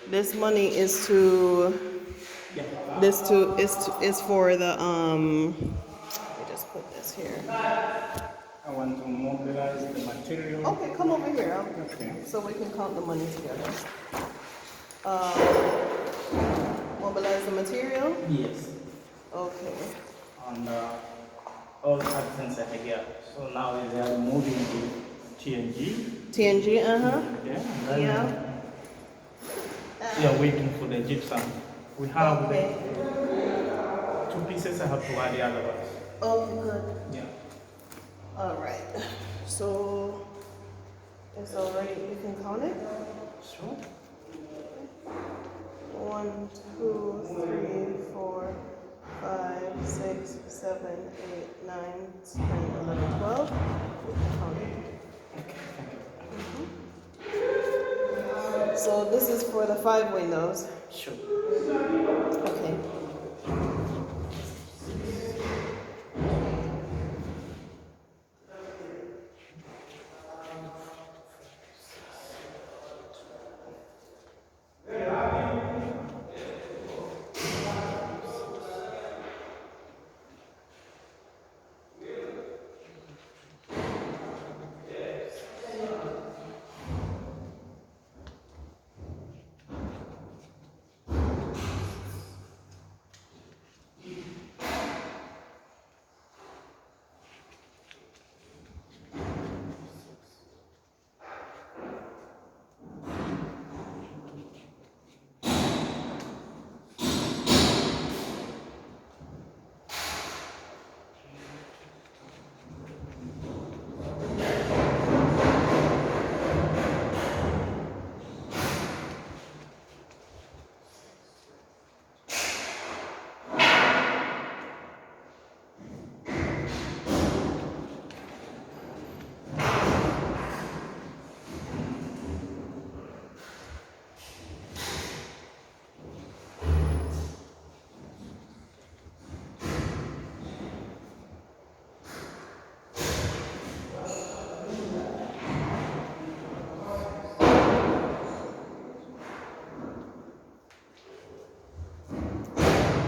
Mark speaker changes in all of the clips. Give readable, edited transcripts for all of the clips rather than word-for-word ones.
Speaker 1: This money is to is for the let me just put this here.
Speaker 2: I want to mobilize the material.
Speaker 1: Okay, come over here.
Speaker 2: Okay.
Speaker 1: So we can count the money together. Um, mobilize the material.
Speaker 2: Yes.
Speaker 1: Okay.
Speaker 2: And all substance I get. So now they are moving to TNG.
Speaker 1: TNG.
Speaker 2: Yeah. And then
Speaker 1: Yeah.
Speaker 2: we are waiting for the gypsum. We have
Speaker 1: Okay.
Speaker 2: the 2 pieces. I have to add the other ones.
Speaker 1: Okay. Good.
Speaker 2: Yeah.
Speaker 1: All right. So it's already. You can count it.
Speaker 2: Sure.
Speaker 1: 1, 2, 3, 4, 5, 6, 7, 8, 9, 10, 11, 12. We can count it. So this is for the 5 windows.
Speaker 2: Sure.
Speaker 1: Okay.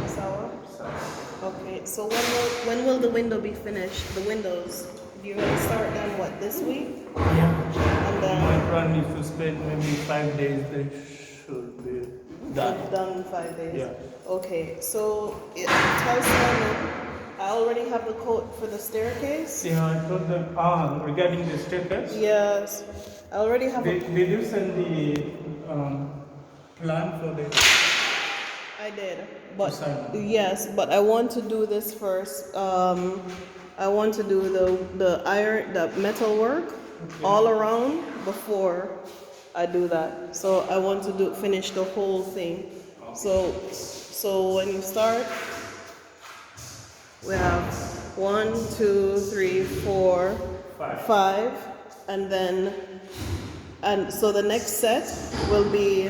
Speaker 1: Sour? Okay, so when will the window be finished? The windows, you're gonna start them what, this week?
Speaker 2: Yeah.
Speaker 1: And then
Speaker 2: My plan is to spend maybe 5 days. They should be done.
Speaker 1: done in 5 days?
Speaker 2: Yeah.
Speaker 1: Okay, so tell Simon, I already have the quote for the staircase.
Speaker 2: Yeah, I told them, regarding the staircase,
Speaker 1: Yes, I already have a,
Speaker 2: did you send the plan for the...
Speaker 1: I did, but
Speaker 2: Simon.
Speaker 1: yes, but I want to do this first. I want to do the metal work all around before I do that. So I want to finish the whole thing. So when you start, we have 1, 2, 3, 4, 5, and so the next set will be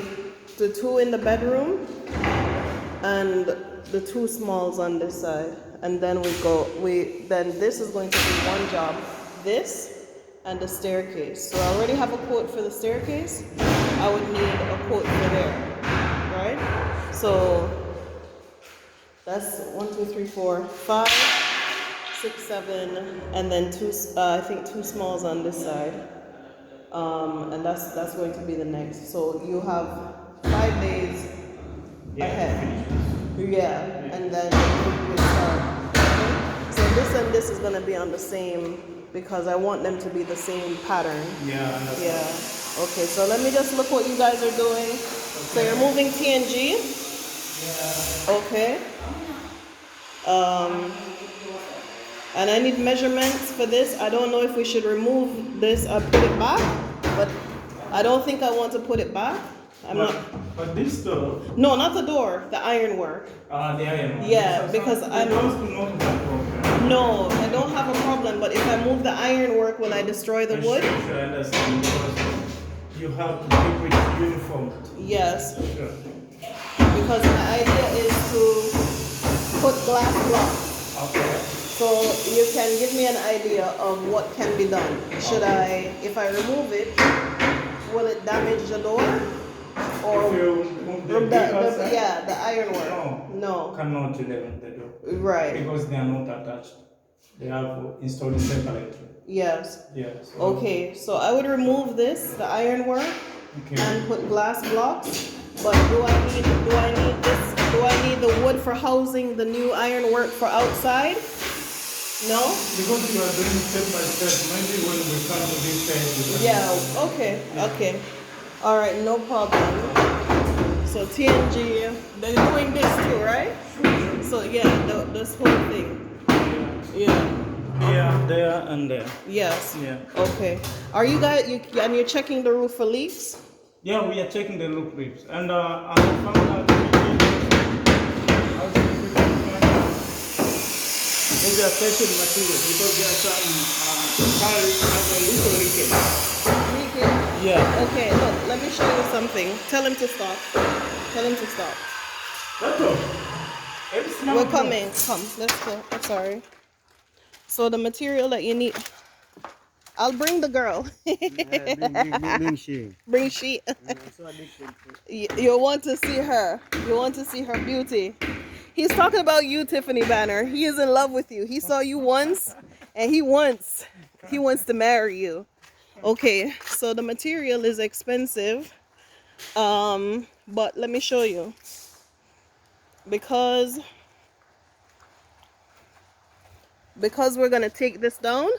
Speaker 1: the 2 in the bedroom and the 2 smalls on this side, and then then this is going to be one job, this and the staircase. So I already have a quote for the staircase. I would need a quote for there, right? So that's 1, 2, 3, 4, 5, 6, 7, and then 2. I think 2 smalls on this side, and that's going to be the next. So you have 5 days ahead. Yeah, and then we start. Okay? So this and this is gonna be on the same because I want them to be the same pattern.
Speaker 2: Yeah.
Speaker 1: Yeah. Okay, so let me just look what you guys are doing. So you're moving TNG.
Speaker 2: Yeah.
Speaker 1: Okay. And I need measurements for this. I don't know if we should remove this or put it back, but I don't think I want to put it back.
Speaker 2: But this door...
Speaker 1: No, not the door, the ironwork.
Speaker 2: The iron.
Speaker 1: Yeah, because I'm... No, I don't have a problem, but if I move the ironwork, will I destroy the wood?
Speaker 2: Sure, I understand, because you have to keep it uniform.
Speaker 1: Yes,
Speaker 2: Sure.
Speaker 1: because my idea is to put glass blocks.
Speaker 2: Okay.
Speaker 1: So you can give me an idea of what can be done. Should I, if I remove it, will it damage the door? Or
Speaker 2: If you move the big outside,
Speaker 1: yeah, the ironwork.
Speaker 2: no,
Speaker 1: No.
Speaker 2: cannot level the door.
Speaker 1: Right.
Speaker 2: Because they are not attached. They have installed separately.
Speaker 1: Yes.
Speaker 2: Yeah. So,
Speaker 1: Okay, so I would remove this, the ironwork,
Speaker 2: okay.
Speaker 1: and put glass blocks. But do I need this? Do I need the wood for housing the new ironwork for outside? No?
Speaker 2: Because you are doing step by step, maybe when we come to this stage, we can.
Speaker 1: Yeah, okay, okay. All right, no problem. So TNG, they're doing this too, right? So yeah, this whole thing. Yeah.
Speaker 2: Yeah, there and there.
Speaker 1: Yes.
Speaker 2: Yeah.
Speaker 1: Okay. Are you guys, and you're checking the roof for leaks?
Speaker 2: Yeah, we are checking the loop grips. And I found out maybe a special material because there are some tiles have a little leakage.
Speaker 1: Leaking?
Speaker 2: Yeah.
Speaker 1: Okay, look, let me show you something. Tell him to stop. Tell him to stop.
Speaker 2: That's all. It's now
Speaker 1: We're
Speaker 2: good.
Speaker 1: coming. Come, let's go. I'm sorry. So the material that you need, I'll bring the girl. Bring she. You want to see her. You want to see her beauty. He's talking about you, Tiffany Banner. He is in love with you. He saw you once, and he wants to marry you. Okay, so the material is expensive, but let me show you. Because we're gonna take this down,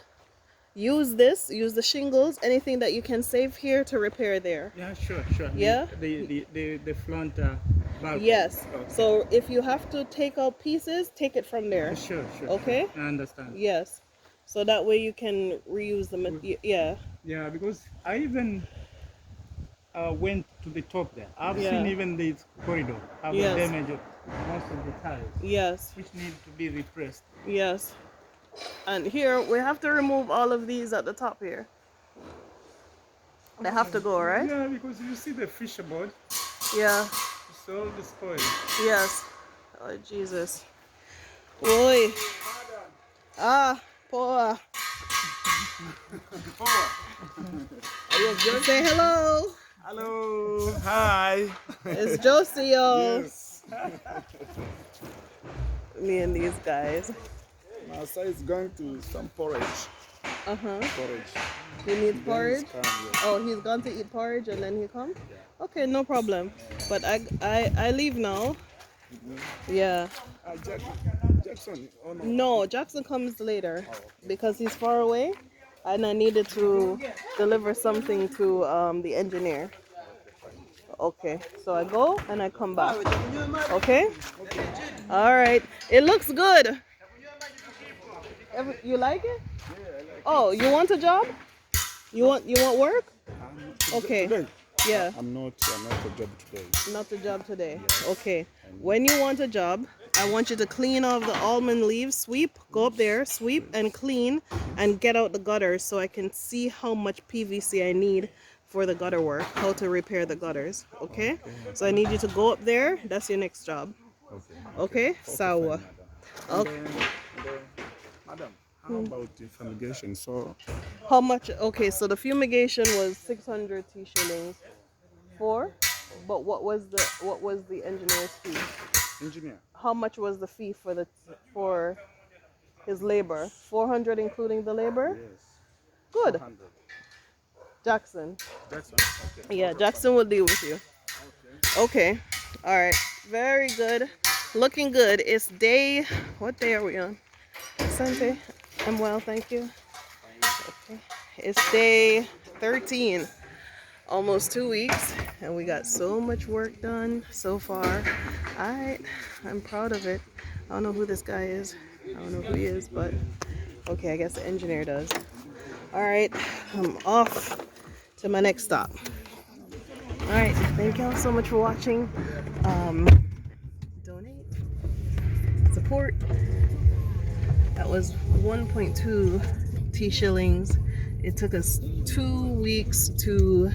Speaker 1: use the shingles, anything that you can save here to repair there.
Speaker 2: Yeah, sure.
Speaker 1: Yeah?
Speaker 2: The front balcony.
Speaker 1: Yes.
Speaker 2: Okay.
Speaker 1: So if you have to take out pieces, take it from there.
Speaker 2: Sure.
Speaker 1: Okay?
Speaker 2: I understand.
Speaker 1: Yes. So that way you can reuse the yeah.
Speaker 2: Yeah, because I even went to the top there. I've
Speaker 1: Yeah.
Speaker 2: seen even the corridor have
Speaker 1: Yes.
Speaker 2: a damage of most of the tiles,
Speaker 1: Yes.
Speaker 2: which need to be repressed.
Speaker 1: Yes. And here we have to remove all of these at the top here. They have to go, right?
Speaker 2: Yeah, because you see the fisher board,
Speaker 1: Yeah.
Speaker 2: it's all despoiled.
Speaker 1: Yes. Oh Jesus. Oi. Ah, poor. Say hello.
Speaker 2: Hello. Hi.
Speaker 1: It's Josie, y'all.
Speaker 3: Yes.
Speaker 1: Me and these guys.
Speaker 3: My son is going to some porridge. Porridge.
Speaker 1: He needs porridge.
Speaker 3: Then he's come, yes.
Speaker 1: Oh, he's gone to eat porridge and then he come. Okay, no problem. But I leave now. Yeah.
Speaker 3: Jackson. Oh no.
Speaker 1: No, Jackson comes later because he's far away, and I needed to deliver something to the engineer. Okay, so I go and I come back. Okay. All right. It looks good. You like it? Oh, you want a job? You want work? Okay.
Speaker 3: Today,
Speaker 1: Yeah.
Speaker 3: I'm not a job today.
Speaker 1: Not a job today. Okay. When you want a job, I want you to clean off the almond leaves, sweep, go up there, sweep and clean and get out the gutters so I can see how much PVC I need for the gutter work, how to repair the gutters. Okay? So I need you to go up there. That's your next job. Okay? Sawa. Okay.
Speaker 3: Madam, how about the fumigation? So,
Speaker 1: How much? Okay, so the fumigation was 600 T shillings. But what was the engineer's fee?
Speaker 3: engineer,
Speaker 1: How much was the fee for his labor? 400 including the labor?
Speaker 3: yes.
Speaker 1: Good.
Speaker 3: 100.
Speaker 1: Jackson.
Speaker 3: Jackson, okay.
Speaker 1: Yeah, Jackson will deal with you. Okay. All right. Very good. Looking good. It's day, what day are we on? Sunday. I'm well, thank you. Okay. It's day 13. Almost 2 weeks, and we got so much work done so far. I'm proud of it. I don't know who this guy is. I don't know who he is, but okay, I guess the engineer does. All right, I'm off to my next stop. All right, thank y'all so much for watching. Donate, support. That was 1.2 T shillings. It took us 2 weeks to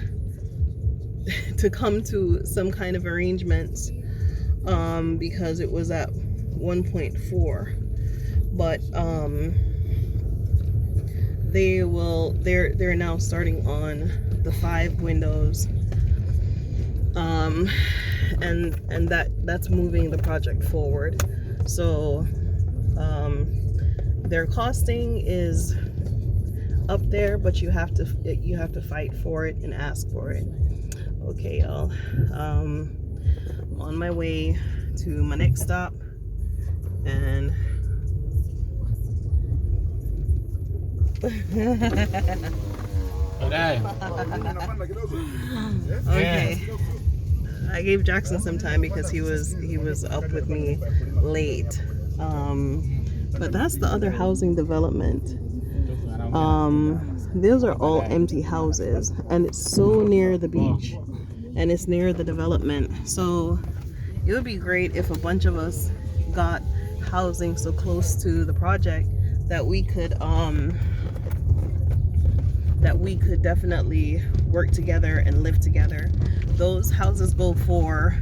Speaker 1: come to some kind of arrangements because it was at 1.4, but they're now starting on the 5 windows and that's moving the project forward. So their costing is up there, but you have to fight for it and ask for it. Okay, y'all. I'm on my way to my next stop, and okay. I gave Jackson some time because he was up with me late. But that's the other housing development. Those are all empty houses, and it's so near the beach, and it's near the development. So it would be great if a bunch of us got housing so close to the project that we could definitely work together and live together. Those houses go for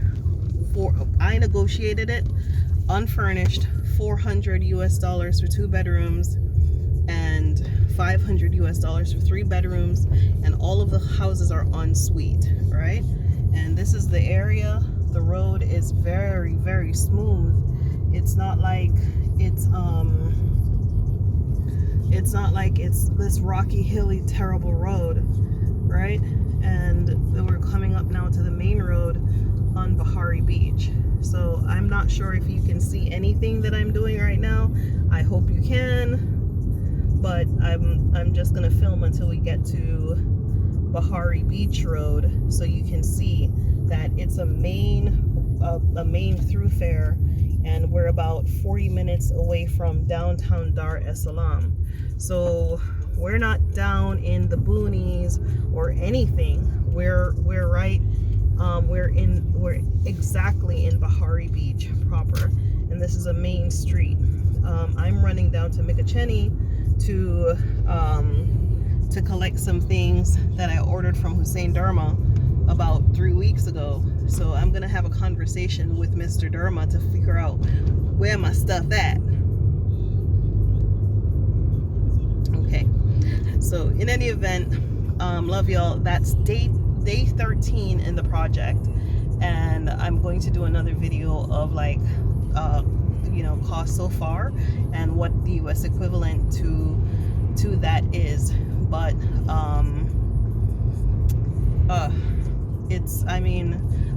Speaker 1: I negotiated it unfurnished, $400 for 2 bedrooms and $500 for 3 bedrooms, and all of the houses are en suite, right? And this is the area. The road is very, very smooth. It's not like it's this rocky, hilly, terrible road, right? And then we're coming up now to the main road on Bahari Beach. So I'm not sure if you can see anything that I'm doing right now. I hope you can, but I'm just gonna film until we get to Bahari Beach Road, so you can see that it's a main thoroughfare, and we're about 40 minutes away from downtown Dar es Salaam. So we're not down in the boonies or anything. We're right. We're exactly in Bahari Beach proper, and this is a main street. I'm running down to Mikacheni to collect some things that I ordered from Hussein Dharma about 3 weeks ago. So I'm gonna have a conversation with Mr. Dharma to figure out where my stuff at. Okay, so in any event, love y'all. That's day 13 in the project, and I'm going to do another video of like cost so far and what the US equivalent to that is. But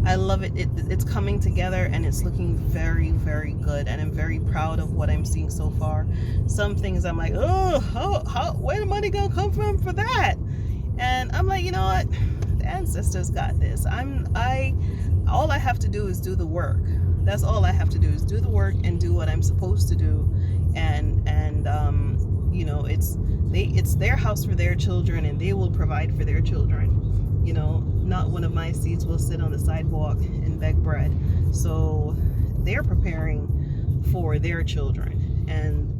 Speaker 1: I love it. It's coming together, and it's looking very, very good, and I'm very proud of what I'm seeing so far. Some things I'm like, oh, where the money gonna come from for that? And I'm like, you know what, the ancestors got this. All I have to do is do the work. That's all I have to do is do the work and do what I'm supposed to do. And it's their house for their children, and they will provide for their children. Not one of my seeds will sit on the sidewalk and beg bread. So they're preparing for their children, and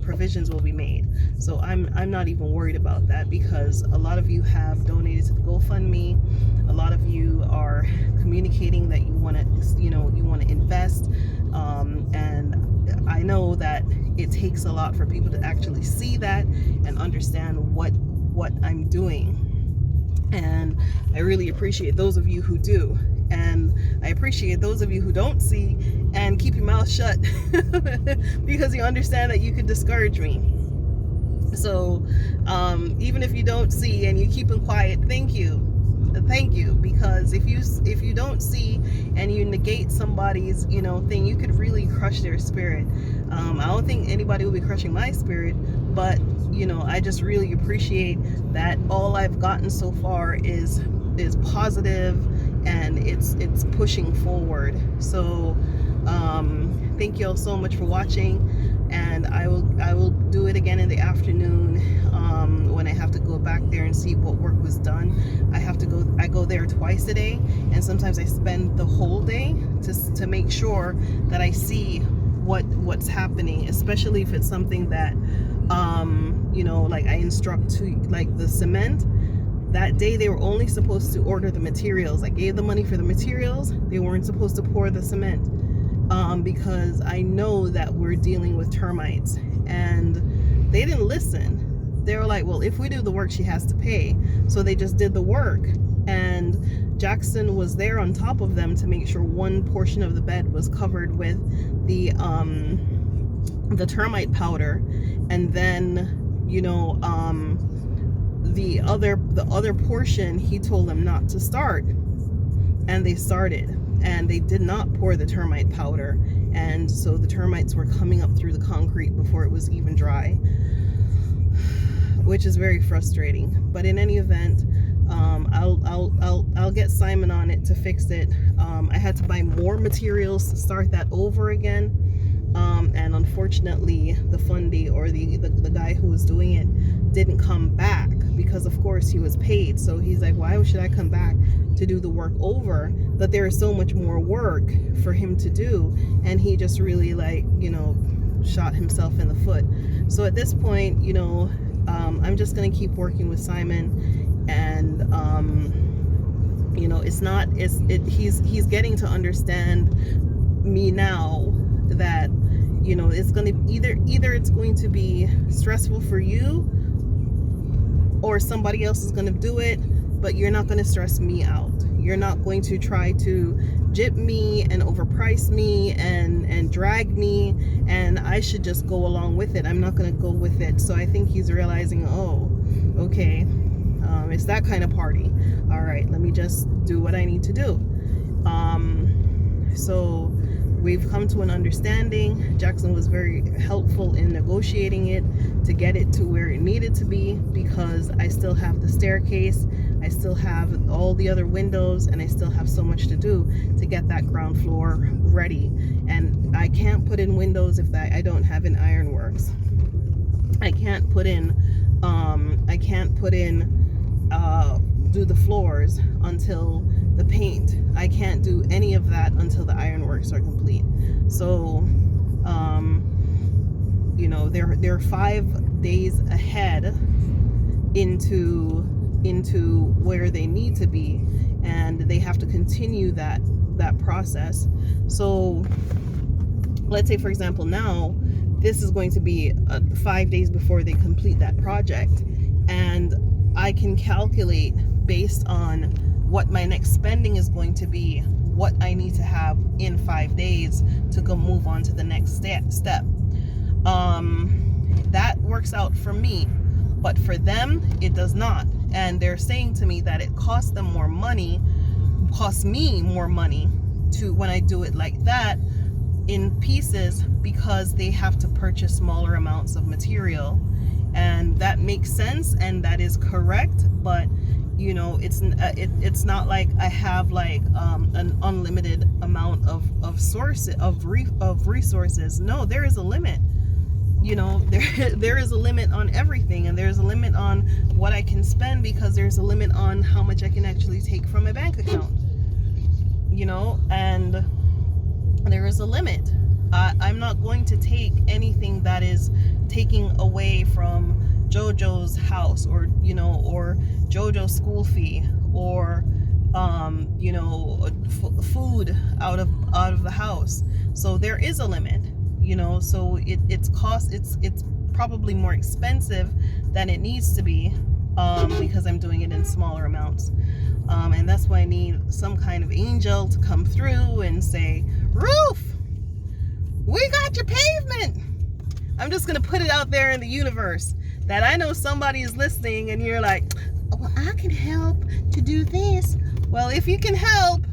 Speaker 1: provisions will be made. So I'm not even worried about that, because a lot of you have donated to the GoFundMe. A lot of you are communicating that you want to invest, and I know that it takes a lot for people to actually see that and understand what I'm doing. And I really appreciate those of you who do, and I appreciate those of you who don't see and keep your mouth shut because you understand that you could discourage me. So even if you don't see and you're keeping quiet, thank you, because if you don't see and you negate somebody's thing, you could really crush their spirit. I don't think anybody will be crushing my spirit, but I just really appreciate that all I've gotten so far is positive, and it's pushing forward. So thank you all so much for watching, and I will do it again in the afternoon when I have to go back there and see what work was done. I go there twice a day, and sometimes I spend the whole day to make sure that I see what's happening, especially if it's something that like I instruct to, like the cement. That day they were only supposed to order the materials. I gave the money for the materials. They weren't supposed to pour the cement because I know that we're dealing with termites, and they didn't listen. They were like, well, if we do the work, she has to pay. So they just did the work, and Jackson was there on top of them to make sure one portion of the bed was covered with the termite powder, and then, you know, the other portion he told them not to start, and they started, and they did not pour the termite powder, and so the termites were coming up through the concrete before it was even dry, which is very frustrating. But in any event, I'll get Simon on it to fix it. I had to buy more materials to start that over again, and unfortunately the fundy, or the guy who was doing it, didn't come back, because of course he was paid. So he's like, why should I come back to do the work over? But there is so much more work for him to do, and he just really, like, you know, shot himself in the foot. So at this point, you know, I'm just gonna keep working with Simon, and you know, he's getting to understand me now, that, you know, it's gonna either it's going to be stressful for you, or somebody else is gonna do it, but you're not gonna stress me out. You're not going to try to gyp me and overprice me and drag me, and I should just go along with it. I'm not gonna go with it. So I think he's realizing, oh, okay, it's that kind of party. All right, let me just do what I need to do. So we've come to an understanding. Jackson was very helpful in negotiating it to get it to where it needed to be, because I still have the staircase, I still have all the other windows, and I still have so much to do to get that ground floor ready. And I can't put in windows if I don't have an ironworks. I can't put in do the floors until the paint. I can't do any of that until the ironworks are complete. So you know, they're 5 days ahead into where they need to be, and they have to continue that process. So let's say, for example, now this is going to be 5 days before they complete that project, and I can calculate based on what my next spending is going to be, what I need to have in 5 days to go move on to the next step. That works out for me, but for them it does not. And they're saying to me that it costs me more money to, when I do it like that in pieces, because they have to purchase smaller amounts of material. And that makes sense, and that is correct, but you know, it's not like I have like an unlimited amount of resources. No, there is a limit. You know, there is a limit on everything, and there's a limit on what I can spend, because there's a limit on how much I can actually take from my bank account. You know, and there is a limit. I'm not going to take anything that is taking away from JoJo's house, or, you know, or JoJo's school fee, or you know, food out of the house. So there is a limit, you know. So it's probably more expensive than it needs to be, because I'm doing it in smaller amounts, and that's why I need some kind of angel to come through and say, Roof, we got your pavement. I'm just gonna put it out there in the universe that I know somebody is listening, and you're like, oh, well, I can help to do this. Well, if you can help,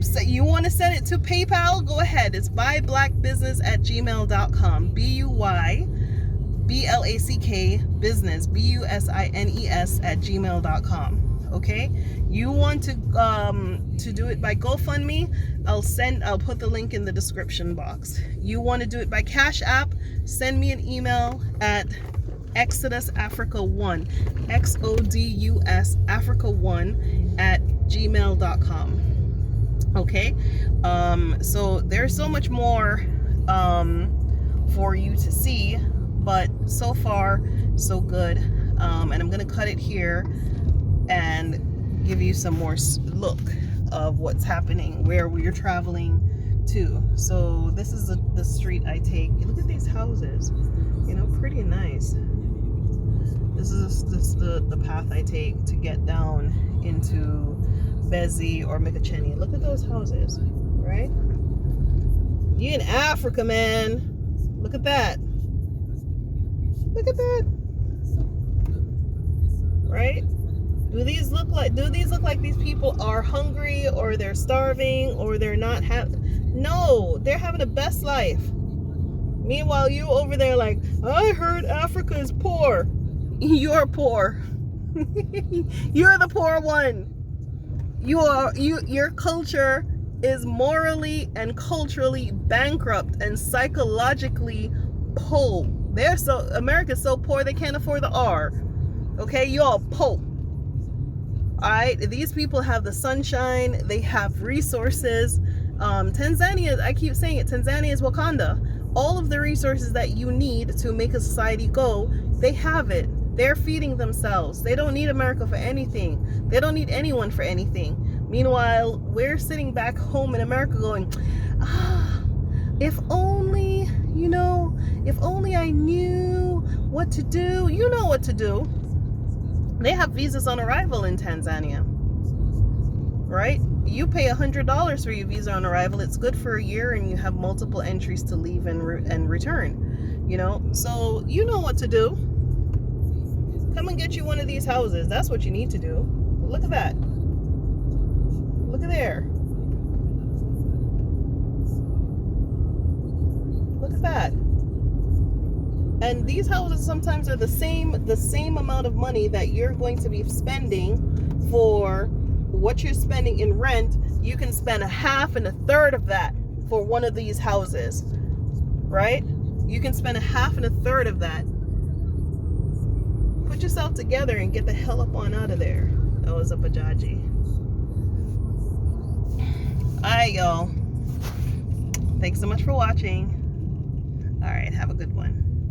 Speaker 1: so you want to send it to PayPal, go ahead. It's buyblackbusiness@gmail.com. BUYBLACK business, BUSINES@gmail.com. Okay, you want to do it by GoFundMe, I'll put the link in the description box. You want to do it by Cash App, send me an email at Exodus Africa 1, XODUS Africa 1 @gmail.com. Okay, so there's so much more for you to see, but so far so good. And I'm gonna cut it here and give you some more look of what's happening, where we're traveling to. So this is the street I take. Look at these houses, you know, pretty nice. This is the path I take to get down into Bezi or Mikacheni. Look at those houses, right? You in Africa, man. Look at that. Look at that. Right? Do these look like these people are hungry or they're starving or they're not no, they're having the best life. Meanwhile, you over there like, I heard Africa is poor. You're poor. You're the poor one. Your culture is morally and culturally bankrupt and psychologically poor. America's so poor they can't afford the R. Okay, you all poor. Alright, these people have the sunshine, they have resources. Tanzania, I keep saying it, Tanzania is Wakanda. All of the resources that you need to make a society go, they have it. They're feeding themselves. They don't need America for anything. They don't need anyone for anything. Meanwhile, we're sitting back home in America going, if only, if only I knew what to do. You know what to do. They have visas on arrival in Tanzania, right? You pay $100 for your visa on arrival. It's good for a year and you have multiple entries to leave and return, So you know what to do. Come and get you one of these houses. That's what you need to do. Look at that. Look at there. Look at that. And these houses sometimes are the same amount of money that you're going to be spending for what you're spending in rent. You can spend a half and a third of that for one of these houses, right? You can spend a half and a third of that. Put yourself together and get the hell up on out of there. That was a Bajaji. Alright, y'all. Thanks so much for watching. Alright, have a good one.